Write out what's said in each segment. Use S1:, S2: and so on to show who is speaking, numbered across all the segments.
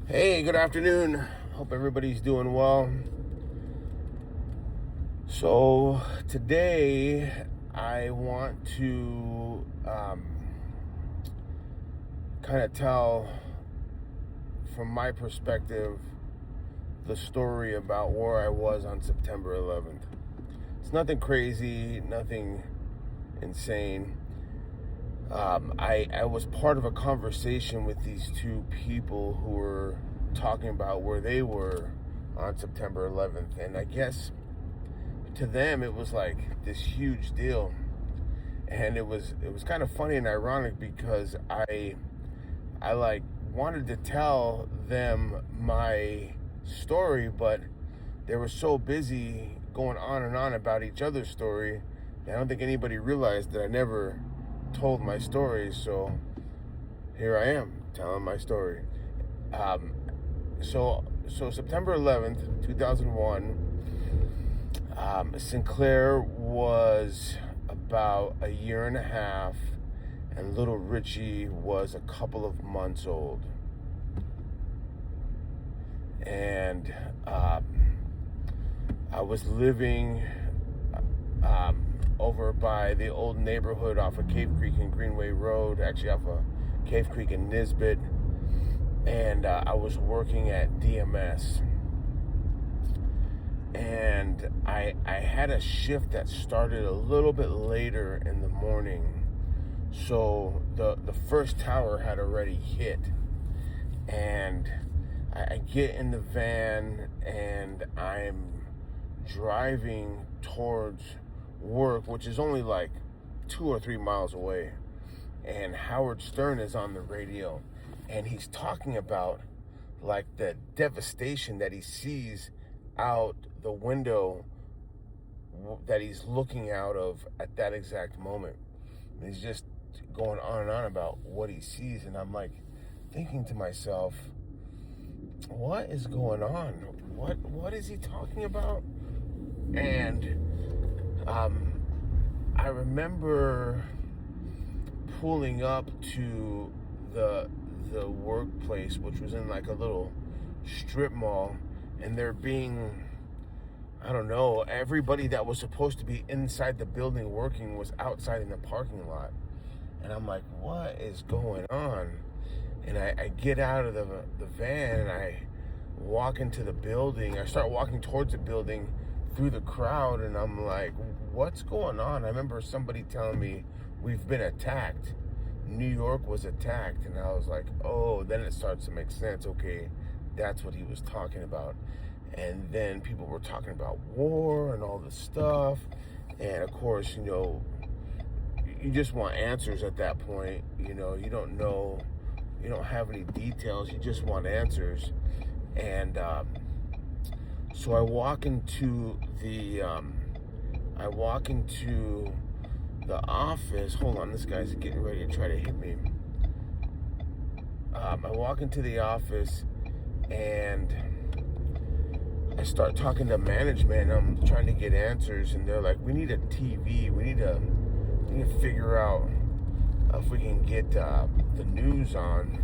S1: Hey, good afternoon. Hope everybody's doing well. So, today I want to kind of tell from my perspective the story about where I was on September 11th. It's nothing crazy, nothing insane. I was part of a conversation with these two people who were talking about where they were on September 11th, and I guess to them it was like this huge deal, and it was kind of funny and ironic because I like wanted to tell them my story, but they were so busy going on and on about each other's story that I don't think anybody realized that I never told my story. So here I am telling my story. So September 11th, 2001. Sinclair was about a year and a half, and little Richie was a couple of months old. And I was living over by the old neighborhood off of Cave Creek and Greenway Road, actually off of Cave Creek and Nisbet. And I was working at DMS. And I had a shift that started a little bit later in the morning. So the first tower had already hit. And I get in the van and I'm driving towards work, which is only like 2 or 3 miles away. And Howard Stern is on the radio, and he's talking about like the devastation that he sees out the window that he's looking out of at that exact moment. And he's just going on and on about what he sees, and I'm like thinking to myself, what is going on? What is he talking about? And I remember pulling up to the workplace, which was in like a little strip mall, and there being, I don't know, everybody that was supposed to be inside the building working was outside in the parking lot. And I'm like, what is going on? And I get out of the van and I walk into the building. I start walking towards the building through the crowd, and I'm like, what's going on? I remember somebody telling me we've been attacked. New York was attacked. And I was like, oh, then it starts to make sense. Okay, that's what he was talking about. And then people were talking about war and all this stuff. And of course, you just want answers at that point. You don't know, you don't have any details, you just want answers. And so I walk into the office. Hold on, this guy's getting ready to try to hit me. I walk into the office and I start talking to management. I'm trying to get answers, and they're like, we need a TV. We need to figure out if we can get the news on.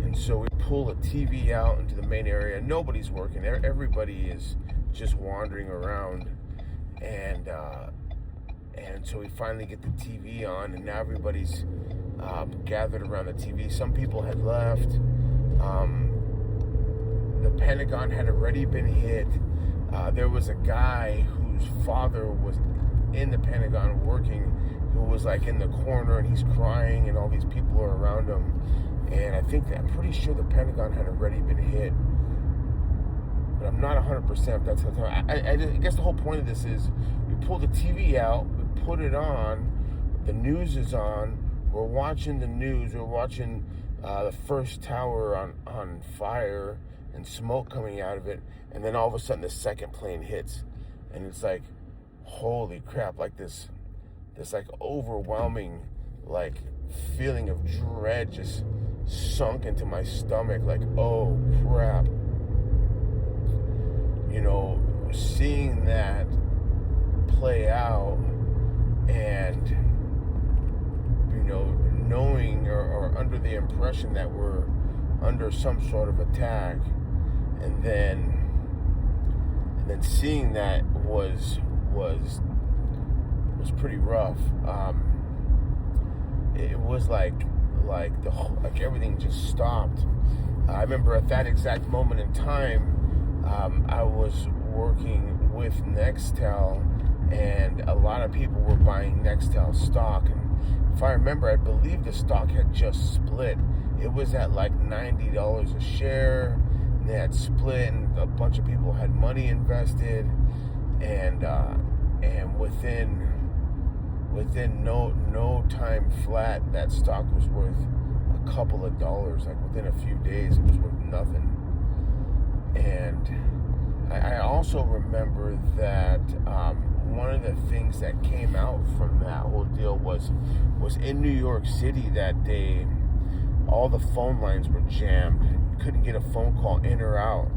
S1: And so we pull a TV out into the main area. Nobody's working. Everybody is just wandering around. And so we finally get the TV on, and now everybody's gathered around the TV. Some people had left. The Pentagon had already been hit. There was a guy whose father was in the Pentagon working, who was like in the corner, and he's crying, and all these people are around him. And I'm pretty sure the Pentagon had already been hit, but I'm not 100% if that's the time. I guess the whole point of this is we pull the TV out, we put it on, the news is on, we're watching the news, we're watching the first tower on fire and smoke coming out of it, and then all of a sudden the second plane hits, and it's like, holy crap, like this like overwhelming like feeling of dread just sunk into my stomach, like, oh crap. Seeing that play out, and knowing or under the impression that we're under some sort of attack, and then seeing that was pretty rough. It was like everything just stopped. I remember at that exact moment in time, I was working with Nextel, and a lot of people were buying Nextel stock. And if I remember, I believe the stock had just split. It was at like $90 a share, and they had split, and a bunch of people had money invested, and within no time flat, that stock was worth a couple of dollars. Like within a few days, it was worth nothing. And I also remember that one of the things that came out from that whole deal was in New York City that day, all the phone lines were jammed. You couldn't get a phone call in or out.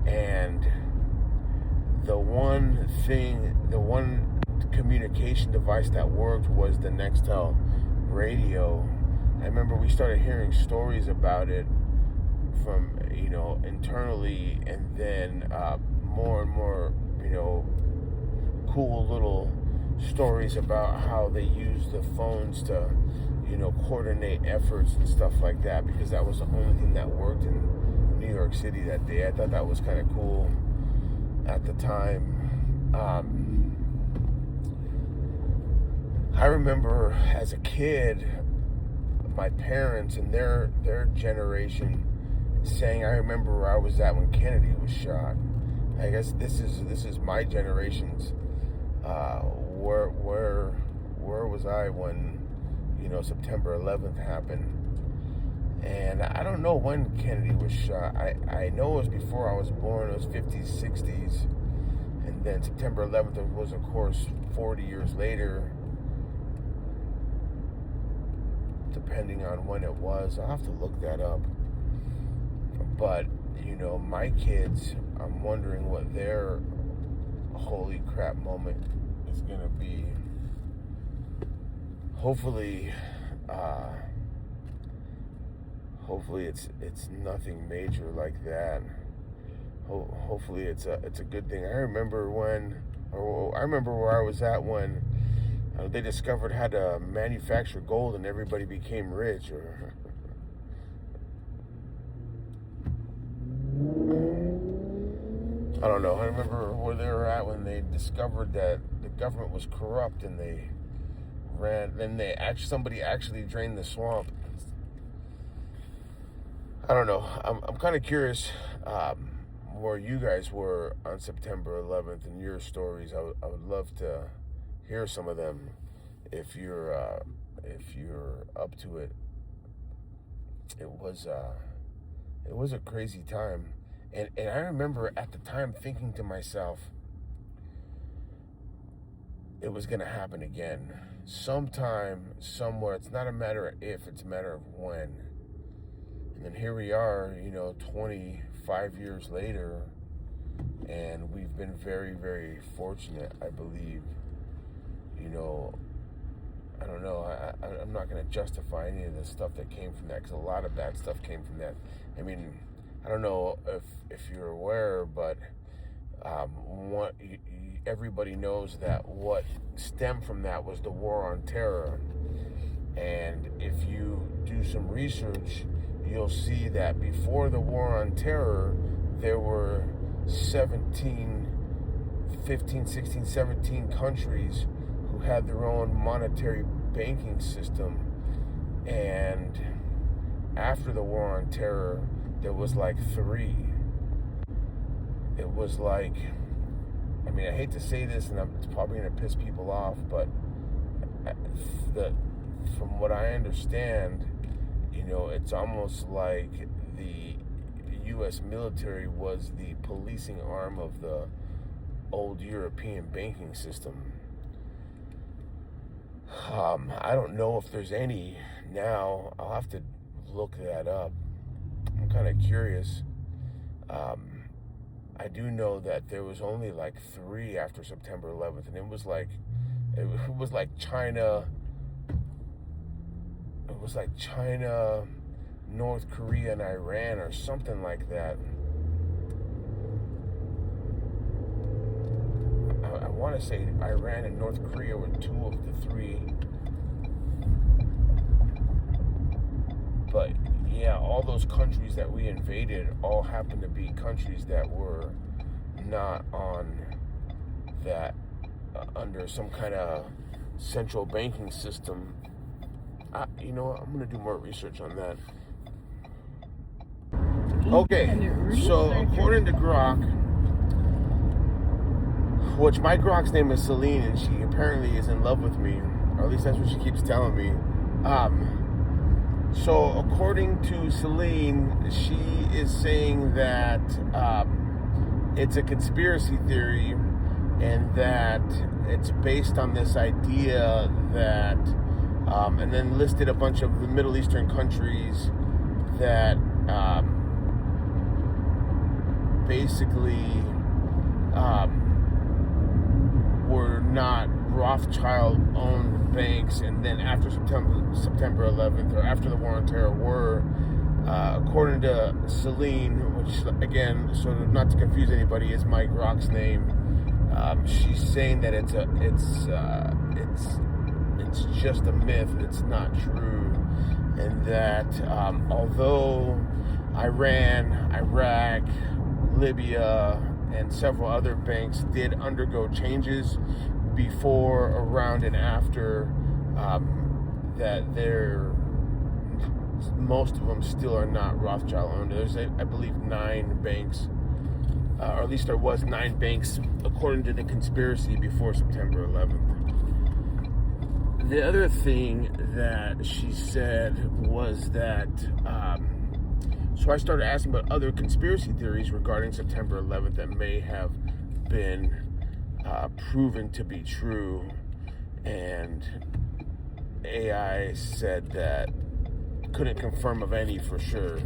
S1: And the one communication device that worked was the Nextel radio. I remember we started hearing stories about it from, internally, and then more and more, cool little stories about how they use the phones to, coordinate efforts and stuff like that, because that was the only thing that worked in New York City that day. I thought that was kind of cool at the time. I remember as a kid, my parents and their generation saying, I remember where I was at when Kennedy was shot. I guess this is my generation's where was I when September 11th happened. And I don't know when Kennedy was shot. I know it was before I was born. It was 50s, 60s. And then September 11th was, of course, 40 years later, depending on when it was. I'll have to look that up. But, my kids, I'm wondering what their holy crap moment is going to be. Hopefully it's nothing major like that. Hopefully it's a good thing. I remember where I was at when they discovered how to manufacture gold and everybody became rich. Or I don't know. I remember where they were at when they discovered that the government was corrupt, and they ran. Then somebody actually drained the swamp. I don't know. I'm kind of curious where you guys were on September 11th and your stories. I would love to hear some of them if you're up to it. It was a crazy time, and I remember at the time thinking to myself, it was going to happen again sometime, somewhere. It's not a matter of if, it's a matter of when. And then here we are, 25 years later, and we've been very, very fortunate, I believe. I don't know. I'm not going to justify any of the stuff that came from that, because a lot of bad stuff came from that. I mean, I don't know if you're aware, but everybody knows that what stemmed from that was the war on terror. And if you do some research, you'll see that before the war on terror, there were 17 countries who had their own monetary banking system. And after the war on terror, there was like 3. It was like, I hate to say this, and it's probably going to piss people off, but from what I understand, it's almost like the U.S. military was the policing arm of the old European banking system. I don't know if there's any now. I'll have to look that up. I'm kind of curious. I do know that there was only like 3 after September 11th, and it was like China. It was like China, North Korea and Iran or something like that. I want to say Iran and North Korea were two of the three. But yeah, all those countries that we invaded all happen to be countries that were not on that, under some kind of central banking system. You know what? I'm going to do more research on that. Okay, so according to Grok, which my Grok's name is Celine, and she apparently is in love with me, or at least that's what she keeps telling me. So according to Celine, she is saying that it's a conspiracy theory, and that it's based on this idea that, and then listed a bunch of the Middle Eastern countries that basically were not Rothschild-owned banks, and then after September 11th, or after the War on Terror, were, according to Celine, which again, sort of not to confuse anybody, is Mike Rock's name. She's saying that it's just a myth, it's not true, and that although Iran, Iraq, Libya, and several other banks did undergo changes before, around, and after, that most of them still are not Rothschild owned. There's, I believe, 9 banks, or at least there was 9 banks, according to the conspiracy, before September 11th. The other thing that she said was that, so I started asking about other conspiracy theories regarding September 11th that may have been proven to be true, and AI said that couldn't confirm of any for sure.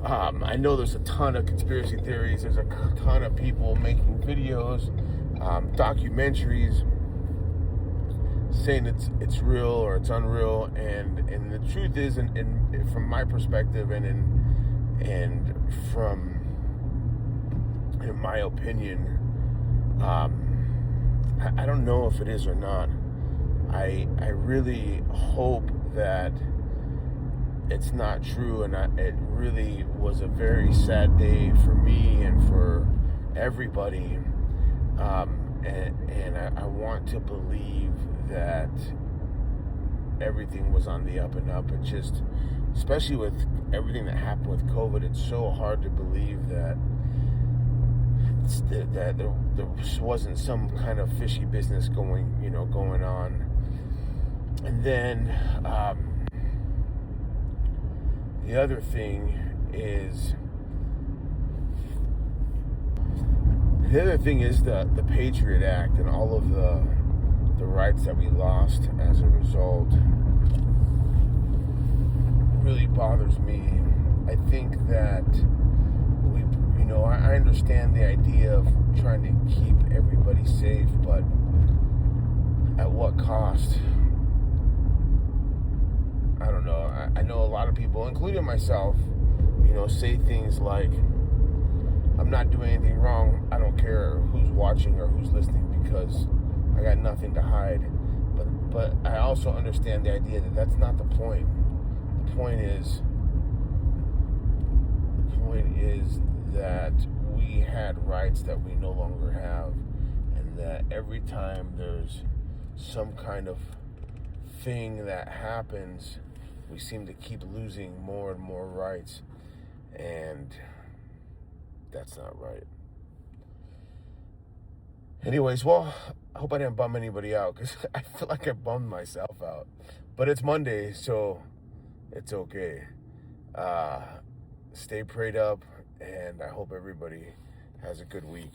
S1: I know there's a ton of conspiracy theories. There's a ton of people making videos, documentaries, saying it's real or it's unreal, and the truth is, and from my perspective, and from, in my opinion, I don't know if it is or not. I really hope that it's not true, and it really was a very sad day for me and for everybody, and I want to believe that everything was on the up and up. It just, especially with everything that happened with COVID, it's so hard to believe that there wasn't some kind of fishy business going on. And then the other thing is the Patriot Act and all of the rights that we lost as a result really bothers me. I think that I understand the idea of trying to keep everybody safe, but at what cost? I don't know. I know a lot of people, including myself, say things like, I'm not doing anything wrong. I don't care who's watching or who's listening because I got nothing to hide. But I also understand the idea that that's not the point. The point is that we had rights that we no longer have, and that every time there's some kind of thing that happens, we seem to keep losing more and more rights, and that's not right. Anyways, well, I hope I didn't bum anybody out, because I feel like I bummed myself out. But it's Monday, so it's okay. Stay prayed up, and I hope everybody has a good week.